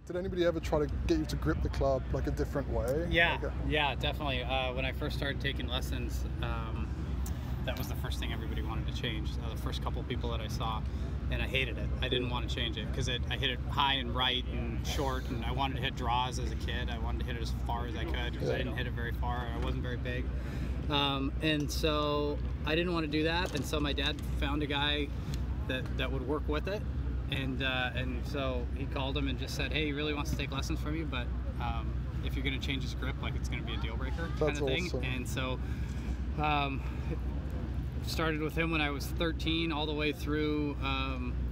Did anybody ever try to get you to grip the club like a different way? Yeah, yeah, definitely. When I first started taking lessons, that was the first thing everybody wanted to change. The first couple people that I saw, and I hated it. I didn't want to change it because I hit it high and right and short, and I wanted to hit draws as a kid. I wanted to hit it as far as I could because I didn't hit it very far. I wasn't very big. And so I didn't want to do that, and so my dad found a guy that would work with it. And so he called him and just said, hey, he really wants to take lessons from you, but if you're going to change his grip, like, it's going to be a deal breaker kind of thing. Awesome. And so started with him when I was 13 all the way through,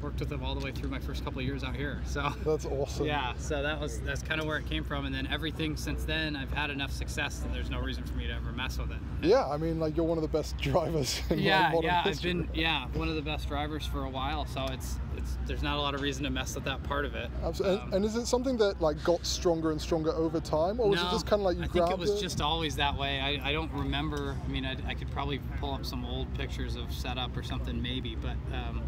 worked with him all the way through my first couple of years out here. So that's awesome. Yeah, so that's kind of where it came from, and then everything since then, I've had enough success that there's no reason for me to ever mess with it. Yeah, I mean, like, you're one of the best drivers in modern history. I've been one of the best drivers for a while, so there's not a lot of reason to mess with that part of it. Absolutely. And is it something that like got stronger and stronger over time, or was it just kind of like you grabbed it? I think it was just always that way. I don't remember. I mean, I could probably pull up some old pictures of setup or something maybe, but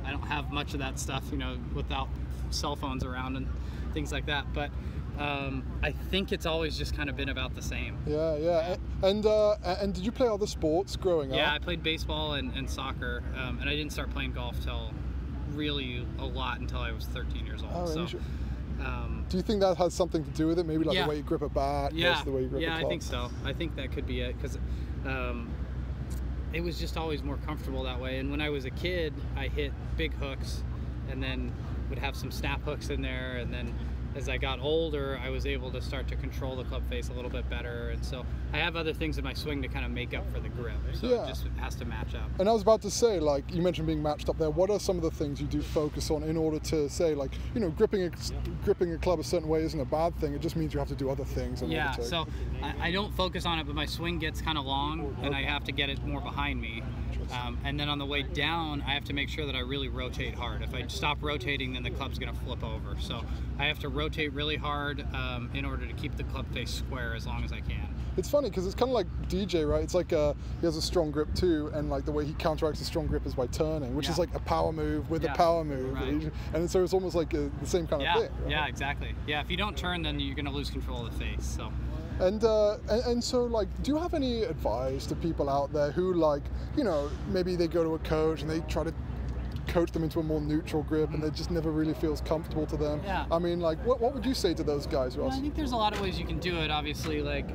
I don't have much of that stuff, you know, without cell phones around and things like that. But I think it's always just kind of been about the same. Yeah. And did you play other sports growing up? Yeah, I played baseball and soccer, and I didn't start playing golf till really a lot until I was 13 years old. Oh, so, do you think that has something to do with it? Maybe like the way you grip a bat versus the way you grip a club? Yeah, I think so. I think that could be it, because it was just always more comfortable that way. And when I was a kid, I hit big hooks and then would have some snap hooks in there, and then as I got older, I was able to start to control the club face a little bit better, and so I have other things in my swing to kind of make up for the grip, so it just has to match up. And I was about to say, like, you mentioned being matched up there, what are some of the things you do focus on in order to say, like, you know, gripping a club a certain way isn't a bad thing, it just means you have to do other things in order to... So I don't focus on it, but my swing gets kind of long, and I have to get it more behind me. And then on the way down, I have to make sure that I really rotate hard. If I stop rotating, then the club's going to flip over. So I have to rotate really hard in order to keep the club face square as long as I can. It's funny because it's kind of like DJ, right? It's like he has a strong grip too, and like the way he counteracts a strong grip is by turning, which is like a power move with a power move. Right. And so it's almost like the same kind of thing. Right? Yeah, exactly. Yeah, if you don't turn, then you're going to lose control of the face. So. And so, like, do you have any advice to people out there who, like, you know, maybe they go to a coach and they try to coach them into a more neutral grip and it just never really feels comfortable to them? Yeah. I mean, like, what would you say to those guys? Well, I think there's a lot of ways you can do it, obviously. Like,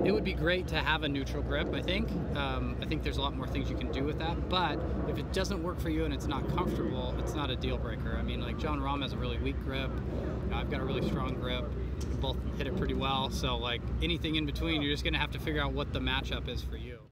it would be great to have a neutral grip, I think. I think there's a lot more things you can do with that, but if it doesn't work for you and it's not comfortable, it's not a deal breaker. I mean, like, John Rahm has a really weak grip. You know, I've got a really strong grip. We both hit it pretty well, so like anything in between, you're just going to have to figure out what the matchup is for you.